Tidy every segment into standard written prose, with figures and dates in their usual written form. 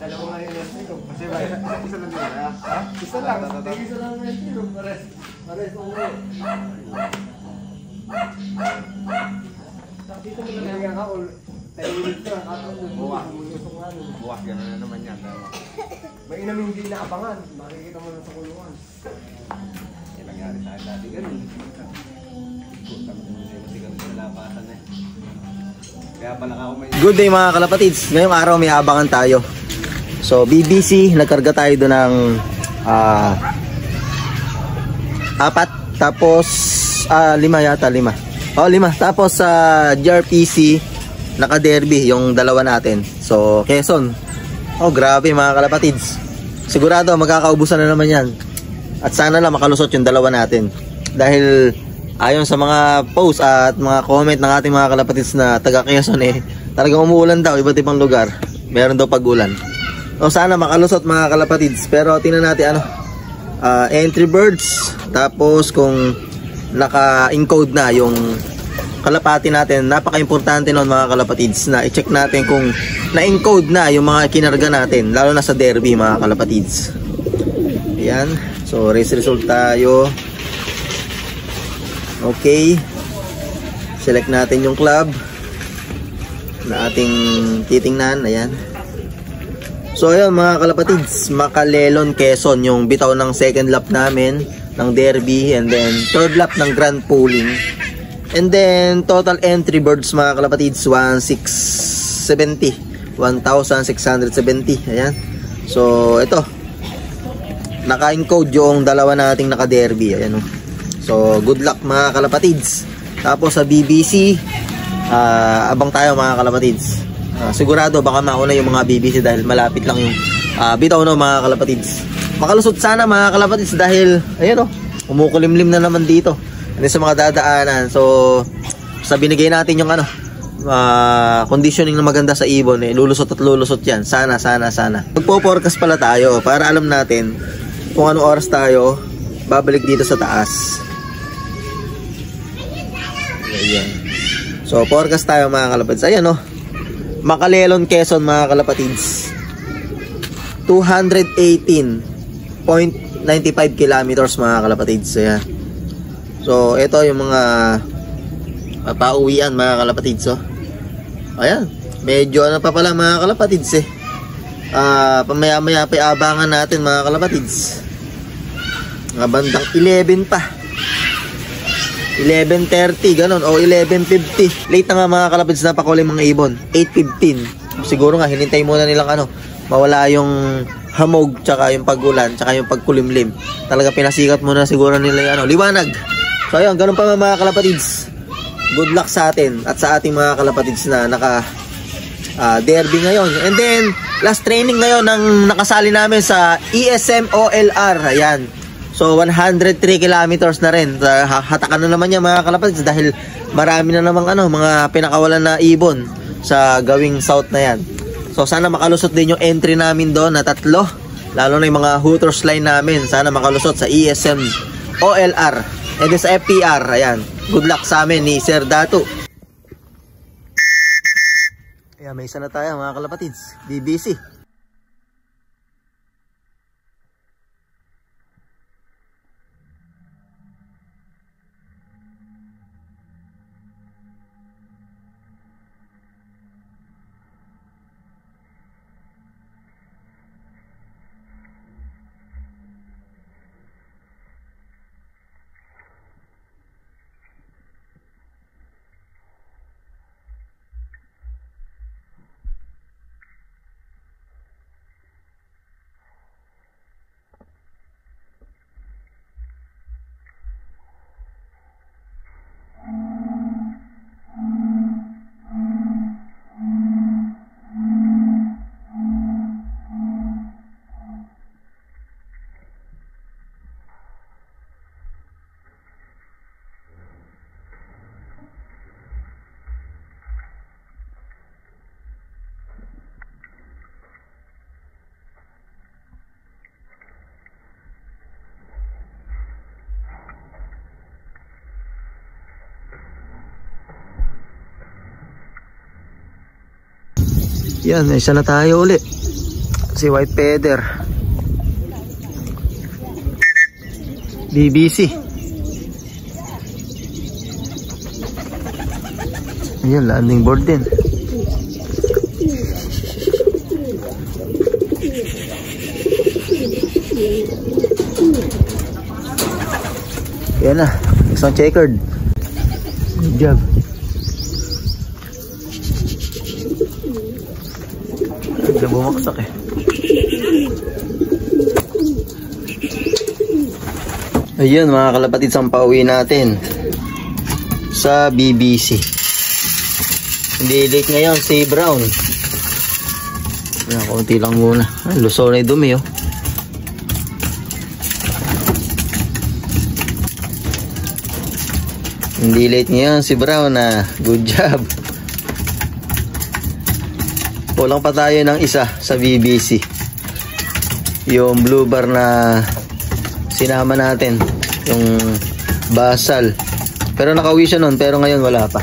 Dalawa nga yung entry room. Kasi isa lang yun, ha? Isa lang. Isa lang yung entry room. Pares ulo. Dito mo lang nga ka, 10 minutes na. Buwak, gano'n na naman yan. May inam hindi naabangan. Makikita mo lang sa kulungan. Yan nangyari sa akin dati ganun. Good day mga kalapatids. Ngayong araw may abangan tayo. So BBC, nagkarga tayo doon ng 4. Tapos 5 yata, 5. Oh, 5. Tapos sa GRPC, naka-derby yung dalawa natin. So Quezon. Oh, grabe mga kalapatids. Sigurado magkakaubusan na naman yan. At sana lang makalusot yung dalawa natin. Dahil ayon sa mga post at mga comment ng ating mga kalapatids na taga Quezon talagang umuulan daw iba't ibang lugar. Meron daw pag-ulan. So sana makalusot mga kalapatids. Pero tingnan natin entry birds. Tapos kung naka-encode na yung kalapati natin. Napaka-importante nun mga kalapatids na i-check natin kung na-encode na yung mga kinarga natin. Lalo na sa derby mga kalapatids. Ayan. So race result tayo. Okay, select natin yung club na ating titingnan. Ayan. So ayun mga kalapatids, Makalelon Quezon yung bitaw ng second lap namin ng derby, and then third lap ng grand pooling, and then total entry birds mga kalapatids 1670. Ayan. So ito, naka-encode yung dalawa nating naka-derby. Ayan o. So good luck mga kalapatids. Tapos sa BBC, abang tayo mga kalapatids. Sigurado baka mauna yung mga BBC dahil malapit lang yung bitaw no mga kalapatids. Makalusot sana mga kalapatids dahil ayun umukulimlim na naman dito. Hindi sa mga dadaanan. So sa binigay natin yung conditioning na maganda sa ibon, lulusot at lulusot yan. Sana. Magpo-forecast pala tayo para alam natin kung anong oras tayo babalik dito sa taas. Ayan. So forecast tayo mga kalapatids. Ayan Makalelon Quezon mga kalapatids, 218.95 kilometers mga kalapatids. Ayan. So ito yung mga pauwian mga kalapatids. Ayan. Medyo pa pala mga kalapatids pamaya-maya pa abangan natin mga kalapatids. Mga bandang 11 pa, 11:30 ganon o 11:50. Late na nga mga kalapatids, napakuling mga ibon. 8:15. Siguro nga hinintay muna nilang mawala yung hamog, tsaka yung pag-ulan, tsaka yung pagkulimlim. Talaga pinasikat muna siguro nila yung liwanag. So ayun, ganun pa mga kalapatids. Good luck sa atin at sa ating mga kalapatids na naka derby ngayon. And then last training ngayon ng nakasali namin sa ESM OLR. Ayan. So 103 kilometers na rin. Hatakan na naman yan mga kalapatids dahil marami na namang mga pinakawalan na ibon sa gawing south na yan. So sana makalusot din yung entry namin doon na 3. Lalo na yung mga Hooters line namin. Sana makalusot sa ESM OLR. And then sa FPR. Ayan. Good luck sa amin ni Sir Dato. Ayan, may isa na tayo mga kalapatids. BBC. Yan, isa na tayo uli. Si White Feather. BBC. Ayan, landing board din. Ayan na, isang checkered. Good job. Bigla bumaksak eh. Ayun mga kalapatid, ang pauwi natin sa BBC. Hindi late ngayon si Brown. Ayan, konti lang muna. Ay, luso na yung dumi oh. Hindi late ngayon si Brown na. Good job. Kulang pa tayo ng isa sa BBC. Yung blue bar na sinama natin. Yung basal. Pero nakauwi siya nun. Pero ngayon wala pa.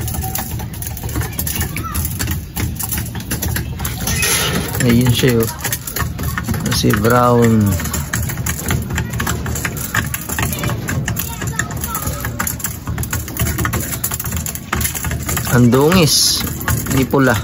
Ayun siya yun. Si Brown. Ang dungis. Hindi pula.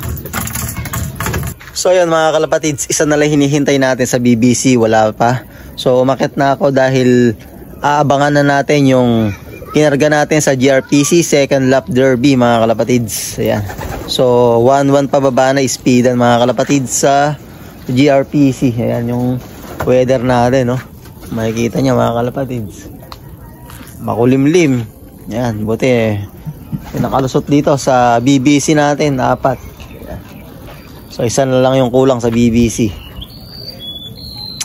So yun mga kalapatids, isa na lang hinihintay natin sa BBC, wala pa. So umakyat na ako dahil aabangan na natin yung kinarga natin sa GRPC second lap derby mga kalapatids. Ayan. So 1-1 pababa na speedan mga kalapatids sa GRPC. Ayan yung weather natin, no. Makikita niya mga kalapatids. Makulimlim. Ayan, buti nakalusot dito sa BBC natin, 4. So isa na lang yung kulang sa BBC.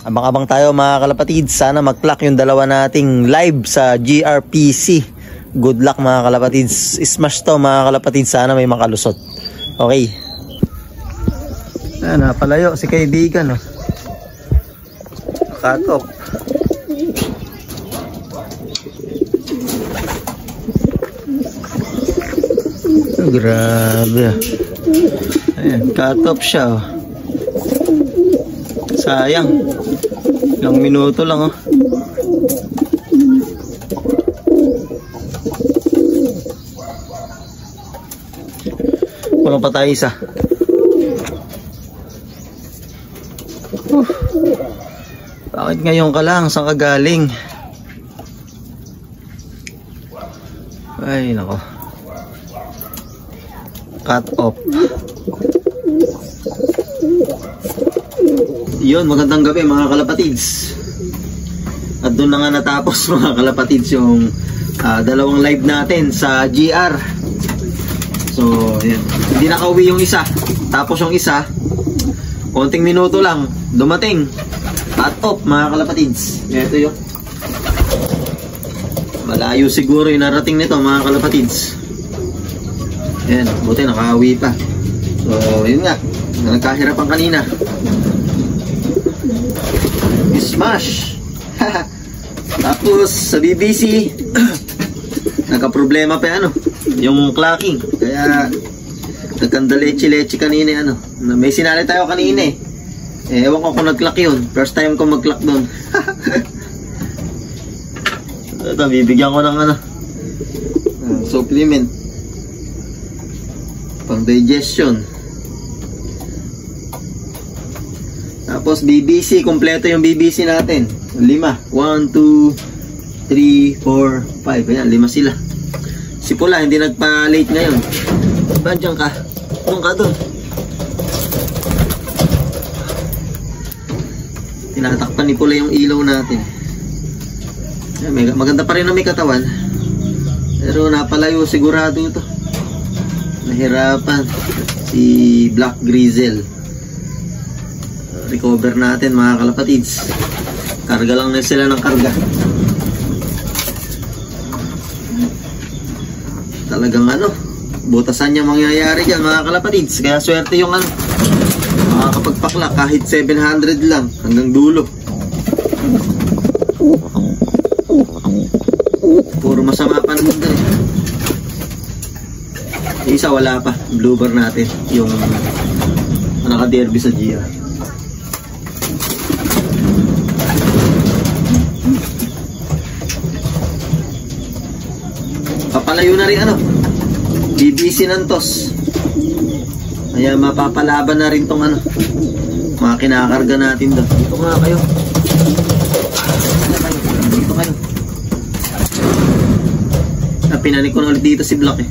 Abang-abang tayo mga kalapatids. Sana mag-clock yung dalawa nating live sa GRPC. Good luck mga kalapatids. Smash to mga kalapatids. Sana may makalusot. Okay. Napalayo si kaibigan. Oh. Cut off. Oh, grabe. Ayan, cut off siya. Oh. Sayang. Ilang minuto lang. Oh. Kulang pa tayo isa. Bakit ngayon ka lang? Saan ka galing? Ay, nako. Cut off. Yun, magandang gabi mga kalapatids. At doon na nga natapos mga kalapatids yung dalawang live natin sa GR. So, yun. Hindi nakauwi yung isa. Tapos yung isa, konting minuto lang, dumating. Cut off mga kalapatids. Ito yun. Malayo siguro yung narating nito mga kalapatids. Ayan, buti nakauwi pa. So, yun nga. Nagkahirapan kanina. Smash! Tapos, sa BBC, nagka-problema pa yung clocking. Kaya, nagkandaleche-leche kanina may sinali tayo kanina eh. Ewan ko kung nag-clock yun. First time ko mag-clock doon. Ito, bibigyan ko ng supplement. Pang digestion. Tapos BBC, kompleto yung BBC natin. 5. 1, 2, 3, 4, 5. Ayan, 5 sila. Si Pula, hindi nagpa-late ngayon. Ba, dyan ka? Doon ka doon. Tinatakpan ni Pula yung ilaw natin. Ayan, maganda pa rin na may katawan. Pero napalayo sigurado ito. Nahirapan. Si Black Grizzle. Recover natin mga kalapatids. Karga lang na sila ng karga. Talagang butasan niya mangyayari dyan mga kalapatids. Kaya swerte yung makakapagpakla kahit 700 lang hanggang dulo. Puro masama pa naman din. Isa wala pa. Blue bar natin. Yung naka-derby sa GR. Papalayo na rin ano, BBC Nantos. Kaya mapapalaban na rin tong ano, mga kinakarga natin doon. Dito nga kayo. Dito kayo. Pinanik ko na ulit dito si Black eh.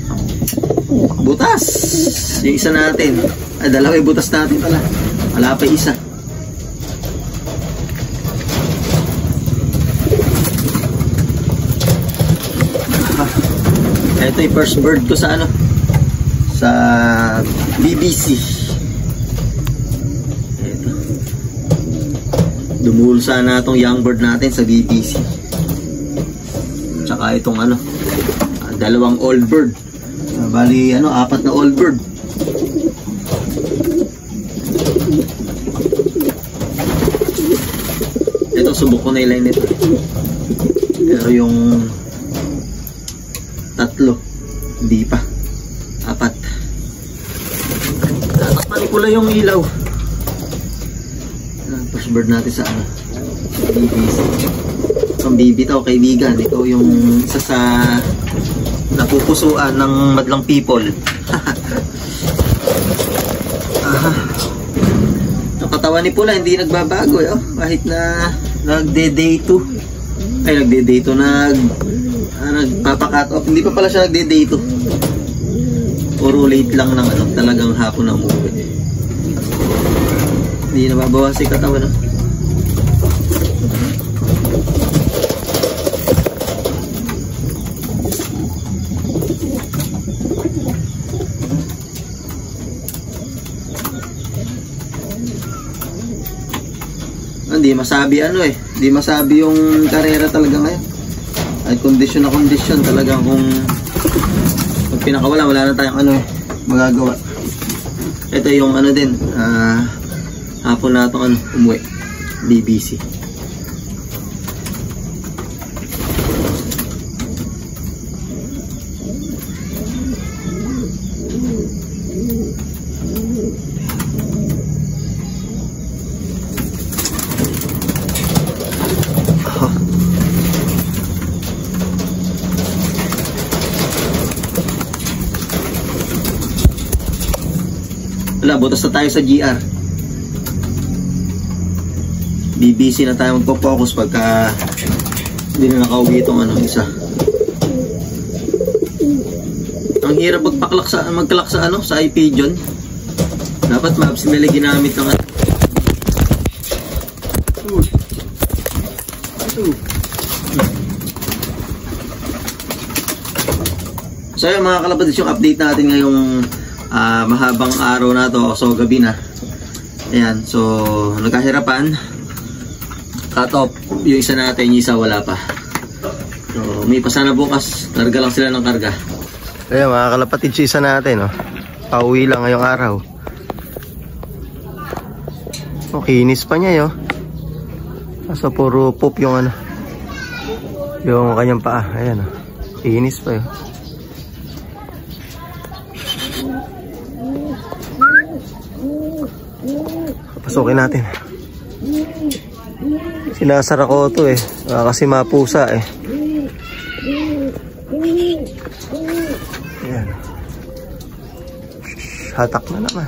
Butas! Yung isa natin. Ay, dalawa yung butas natin pala. Wala pa isa. Ito yung first bird ko sa ano, sa BBC. Ito. Dumulsa na itong young bird natin sa BBC. Tsaka itong ano, dalawang old bird. Bali ano, 4 na old bird. Ito, subok ko na ilan nito. Pero yung 3, hindi pa. 4. Tatakpan ko lang yung ilaw. First bird natin sa ano, BBC. Ang baby tao, kaibigan. Ito yung isa sa napupusuan ng madlang people. Ang katawan ni Pula hindi nagbabago eh. Kahit na nagde-day 2. Ay, nagde-day 2. Nagpapakat off. Hindi pa pala siya nagde-day 2. Puro late lang ng ano, talagang hapon na umuwi. Hindi nababawas si katawan, no? Hindi masabi ano eh. Hindi masabi yung karera talaga ngayon. Ay kondisyon na kondisyon talaga kung pinakawala, wala na tayong ano eh magagawa. Ito yung ano din, hapon na itong ano, umuwi. BBC. Wala, butas na tayo sa GR. BBC na tayo magpo-focus pagka hindi na nakauwi itong ano, isa. Ang hirap magkalak sa ano, sa iPigeon. Dapat maps nila ginamit ng ano. So yun mga kalabadis, yung update natin ngayong mahabang araw na to, so gabi na. Ayan, so nagkahirapan. Cut off yung isa natin, yung isa wala pa. So may pa sana bukas, karga lang sila ng karga. Ayan mga kalapatid, yung isa natin, oh. Pauwi lang ngayong araw. Oh, kinis pa niya, yo. Kaso puro poop yung ano, yung kanyang paa. Ayan, oh. Kinis pa, yo. Pasukin natin. Sinasara ko ito eh. Kasi mapusa eh. Ayan. Hatak na naman.